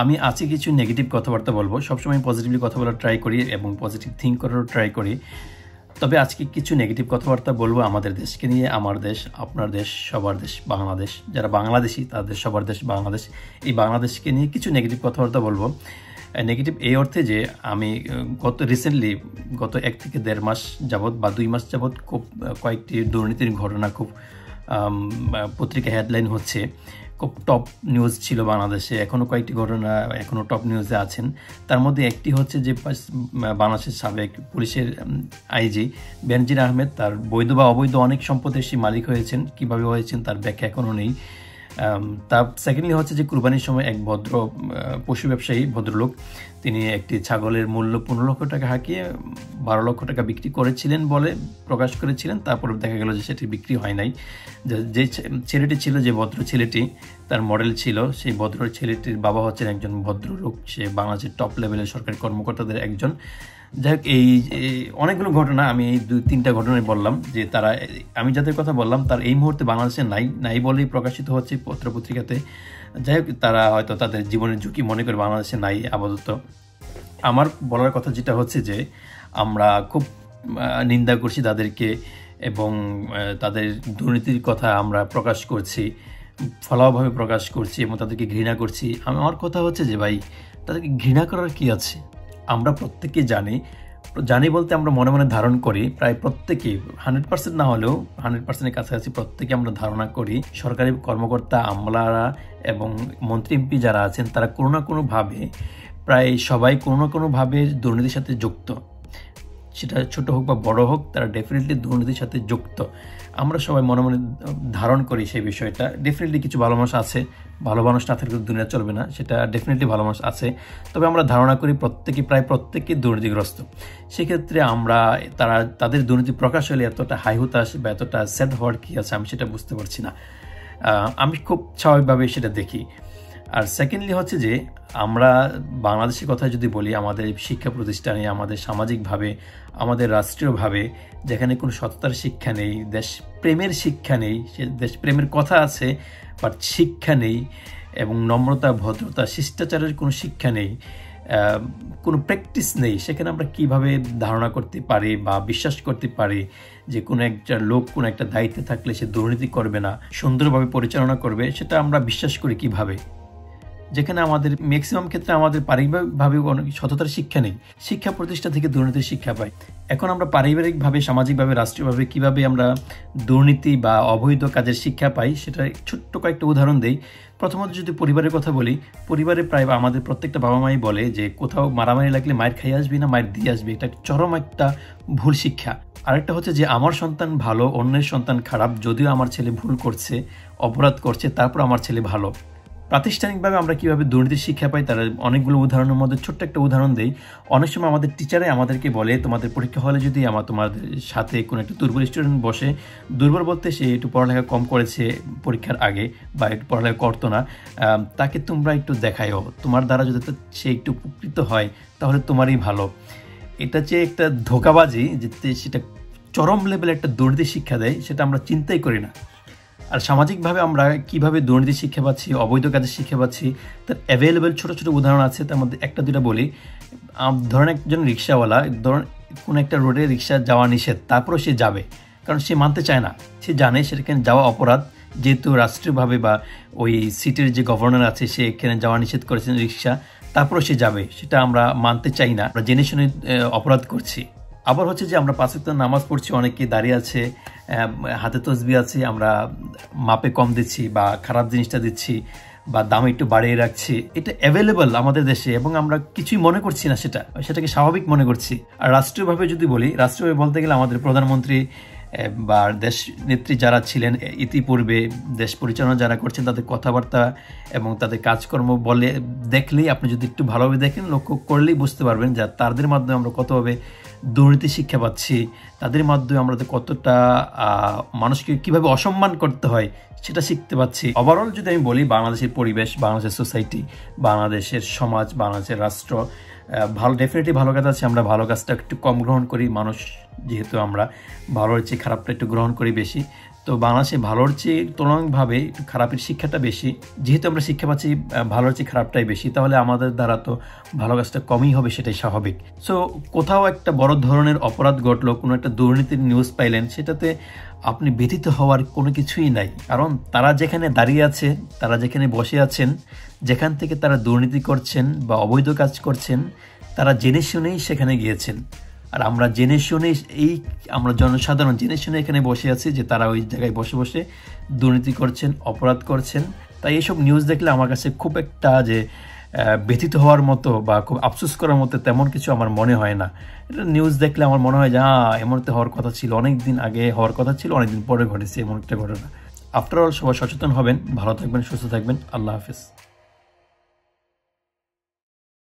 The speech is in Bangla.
আমি আজকে কিছু নেগেটিভ কথাবার্তা বলবো। সবসময় পজিটিভলি কথা বলার ট্রাই করি এবং পজিটিভ থিঙ্ক করারও ট্রাই করি। তবে আজকে কিছু নেগেটিভ কথাবার্তা বলবো আমাদের দেশকে নিয়ে। আমার দেশ, আপনার দেশ, সবার দেশ বাংলাদেশ। যারা বাংলাদেশি তাদের সবার দেশ বাংলাদেশ। এই বাংলাদেশকে নিয়ে কিছু নেগেটিভ কথাবার্তা বলবো। নেগেটিভ এই অর্থে যে আমি রিসেন্টলি গত 1 থেকে 1.5 মাস যাবৎ বা 2 মাস যাবৎ খুব কয়েকটি দুর্নীতির ঘটনা খুব পত্রিকা হেডলাইন হচ্ছে, খুব টপ নিউজ ছিল বাংলাদেশে। এখনও কয়েকটি ঘটনা এখনও টপ নিউজে আছেন। তার মধ্যে একটি হচ্ছে যে বাংলাদেশের সাবেক পুলিশের আইজি বেনজির আহমেদ তার বৈধ বা অবৈধ অনেক সম্পদের সে মালিক হয়েছেন। কিভাবে হয়েছেন তার ব্যাখ্যা এখনও নেই। তার সেকেন্ডলি হচ্ছে যে কুরবানির সময় এক ভদ্র পশু ব্যবসায়ী ভদ্রলোক তিনি একটি ছাগলের মূল্য 15 লক্ষ টাকা হাঁকিয়ে 12 লক্ষ টাকা বিক্রি করেছিলেন বলে প্রকাশ করেছিলেন। তারপরে দেখা গেল যে সেটি বিক্রি হয় নাই। যে ছেলেটি ছিল, যে ভদ্র ছেলেটি তার মডেল ছিল, সেই ভদ্র ছেলেটির বাবা হচ্ছেন একজন ভদ্রলোক। সে বাংলাদেশের টপ লেভেলের সরকারি কর্মকর্তাদের একজন। যাই হোক, এই অনেকগুলো ঘটনা আমি এই 2-3টা ঘটনায় বললাম যে তারা, আমি যাদের কথা বললাম তার এই মুহূর্তে বাংলাদেশে নাই বলেই প্রকাশিত হচ্ছে পত্রিকাতে। যাই হোক, তারা হয়তো তাদের জীবনের ঝুঁকি মনে করে বাংলাদেশে নাই আপাতত। আমার বলার কথা যেটা হচ্ছে যে আমরা খুব নিন্দা করছি তাদেরকে এবং তাদের দুর্নীতির কথা আমরা প্রকাশ করছি, ফলাওভাবে প্রকাশ করছি এবং তাদেরকে ঘৃণা করছি। আমার কথা হচ্ছে যে ভাই, তাদেরকে ঘৃণা করার কি আছে? আমরা প্রত্যেকে জানি বলতে আমরা মনে মনে ধারণ করি, প্রায় প্রত্যেকেই 100% না হলেও 100%-এর কাছাকাছি প্রত্যেকে আমরা ধারণা করি সরকারি কর্মকর্তা, আমলারা এবং মন্ত্রী এমপি যারা আছেন তারা কোনো না কোনোভাবে, প্রায় সবাই কোনো না কোনোভাবে দুর্নীতির সাথে যুক্ত। সেটা ছোট হোক বা বড় হোক, তারা ডেফিনেটলি দুর্নীতির সাথে যুক্ত। আমরা সবাই মনে মনে ধারণ করি সেই বিষয়টা। ডেফিনেটলি কিছু ভালো মানুষ আছে, ভালো মানুষ না থাকলে দুনিয়া চলবে না, সেটা ডেফিনেটলি ভালো মানুষ আছে। তবে আমরা ধারণা করি প্রায় প্রত্যেকে দুর্নীতিগ্রস্ত। সেক্ষেত্রে তাদের দুর্নীতি প্রকাশ হলে এতটা হাই হুতাশ বা এতটা স্যাড হওয়ার কী আছে আমি সেটা বুঝতে পারছি না। আমি খুব স্বাভাবিকভাবে সেটা দেখি। আর সেকেন্ডলি হচ্ছে যে আমরা বাংলাদেশের কথা যদি বলি, আমাদের শিক্ষা প্রতিষ্ঠানে, আমাদের সামাজিকভাবে, আমাদের রাষ্ট্রীয়ভাবে যেখানে কোনো সততার শিক্ষা নেই, দেশপ্রেমের শিক্ষা নেই, সে দেশপ্রেমের কথা আছে বাট শিক্ষা নেই, এবং নম্রতা, ভদ্রতা, শিষ্টাচারের কোনো শিক্ষা নেই, কোনো প্র্যাকটিস নেই, সেখানে আমরা কিভাবে ধারণা করতে পারি বা বিশ্বাস করতে পারি যে কোনো একটা লোক কোনো একটা দায়িত্বে থাকলে সে দুর্নীতি করবে না, সুন্দরভাবে পরিচালনা করবে? সেটা আমরা বিশ্বাস করি কিভাবে, যেখানে আমাদের ম্যাক্সিমাম ক্ষেত্রে আমাদের পারিবারিকভাবে অনেক সততার শিক্ষা নেই, শিক্ষা প্রতিষ্ঠান থেকে দুর্নীতির শিক্ষা পাই। এখন আমরা পারিবারিকভাবে, সামাজিকভাবে, রাষ্ট্রীয়ভাবে কিভাবে আমরা দুর্নীতি বা অবৈধ কাজের শিক্ষা পাই সেটা ছোট্ট কয়েকটা উদাহরণ দেই। প্রথমত যদি পরিবারের কথা বলি, পরিবারে প্রায় আমাদের প্রত্যেকটা বাবা মাই বলে যে কোথাও মারামারি লাগলে মায়ের খাইয়ে আসবি না, মায়ের দিয়ে আসবি। এটা চরম একটা ভুল শিক্ষা। আরেকটা হচ্ছে যে আমার সন্তান ভালো, অন্যের সন্তান খারাপ, যদিও আমার ছেলে ভুল করছে, অপরাধ করছে, তারপর আমার ছেলে ভালো। প্রাতিষ্ঠানিকভাবে আমরা কীভাবে দুর্নীতির শিক্ষা পাই তার অনেকগুলো উদাহরণের মধ্যে ছোট্ট একটা উদাহরণ দেই। অনেক সময় আমাদের টিচারে আমাদেরকে বলে, তোমাদের পরীক্ষা হলে যদি তোমাদের সাথে কোনো একটা দুর্বল স্টুডেন্ট বসে, দুর্বল বলতে সে একটু পড়ালেখা কম করেছে পরীক্ষার আগে বা একটু পড়ালেখা করতো না, তাকে তোমরা একটু দেখায়ও, তোমার দ্বারা যদি সে একটু উপকৃত হয় তাহলে তোমারই ভালো। এটা যে একটা ধোঁকাবাজি, যে সেটা চরম লেভেলে একটা দুর্নীতির শিক্ষা দেয়, সেটা আমরা চিন্তাই করি না। আর সামাজিকভাবে আমরা কিভাবে দুর্নীতি শিক্ষা পাচ্ছি, অবৈধ কাজের শিক্ষা পাচ্ছি, তার অ্যাভেলেবেল ছোটো ছোটো উদাহরণ আছে। তার মধ্যে একটা দুটা বলি। ধরেন একজন রিক্সাওয়ালা, ধরেন কোনো একটা রোডে রিক্সা যাওয়া নিষেধ, তারপরেও সে যাবে, কারণ সে মানতে চায় না, সে জানে সেখানে যাওয়া অপরাধ, যেহেতু রাষ্ট্রীয়ভাবে বা ওই সিটির যে গভর্নর আছে সে এখানে যাওয়া নিষেধ করেছেন রিক্সা, তারপরেও সে যাবে, সেটা আমরা মানতে চাই না, আমরা জেনে শুনে অপরাধ করছি। আবার হচ্ছে যে আমরা 5 ওয়াক্ত নামাজ পড়ছি, অনেকে দাঁড়িয়ে আছে, হাতে তসবিহ আছে, আমরা মাপে কম দিচ্ছি বা খারাপ জিনিসটা দিচ্ছি বা দাম একটু বাড়িয়ে রাখছি। এটা অ্যাভেলেবল আমাদের দেশে এবং আমরা কিছুই মনে করছি না, সেটাকে স্বাভাবিক মনে করছি। আর রাষ্ট্রীয়ভাবে যদি বলি, রাষ্ট্রীয়ভাবে বলতে গেলে আমাদের প্রধানমন্ত্রী বা দেশ নেত্রী যারা ছিলেন ইতিপূর্বে, দেশ পরিচালনা যারা করছেন, তাদের কথাবার্তা এবং তাদের কাজকর্ম দেখলেই, আপনি যদি একটু ভালোভাবে দেখেন, লক্ষ্য করলেই বুঝতে পারবেন যে তাদের মাধ্যমে আমরা কতভাবে দুর্নীতি শিক্ষা পাচ্ছি, তাদের মাধ্যমে আমরা কতটা মানুষকে কিভাবে অসম্মান করতে হয় সেটা শিখতে পাচ্ছি। ওভারঅল যদি আমি বলি, বাংলাদেশের পরিবেশ, বাংলাদেশের সোসাইটি, বাংলাদেশের সমাজ, বাংলাদেশের রাষ্ট্র ডেফিনেটলি ভালো কাজ আছে। আমরা ভালো কাজটা একটু কম গ্রহণ করি, মানুষ যেহেতু আমরা ভালোর চেয়ে খারাপটা একটু গ্রহণ করি বেশি। তো বাংলাদেশে ভালোর চেয়ে তুলনামূলকভাবে খারাপের শিক্ষাটা বেশি। যেহেতু আমরা শিক্ষা পাচ্ছি ভালোর চেয়ে খারাপটাই বেশি, তাহলে আমাদের দ্বারা তো ভালো কাজটা কমই হবে, সেটাই স্বাভাবিক। সো কোথাও একটা বড় ধরনের অপরাধ ঘটলো, কোনো একটা দুর্নীতির নিউজ পাইলেন, সেটাতে আপনি ব্যথিত হওয়ার কোনো কিছুই নাই। কারণ তারা যেখানে দাঁড়িয়ে আছে, তারা যেখানে বসে আছেন, যেখান থেকে তারা দুর্নীতি করছেন বা অবৈধ কাজ করছেন, তারা জেনে শুনেই সেখানে গিয়েছেন। আর আমরা জেনে শুনে আমরা জনসাধারণ জেনে শুনে এখানে বসে আছি যে তারা ওই জায়গায় বসে বসে দুর্নীতি করছেন, অপরাধ করছেন। তাই এইসব নিউজ দেখলে আমার কাছে খুব একটা যে ব্যথিত হওয়ার মতো বা খুব আফসোস করার মতো তেমন কিছু আমার মনে হয় না। এটা নিউজ দেখলে আমার মনে হয় যে এমন একটা হওয়ার কথা ছিল, অনেক দিন আগে হওয়ার কথা ছিল, অনেকদিন পরে ঘটেছে এমন একটা ঘটনা। আফটার অল সবাই সচেতন হবেন, ভালো থাকবেন, সুস্থ থাকবেন। আল্লাহ হাফিজ।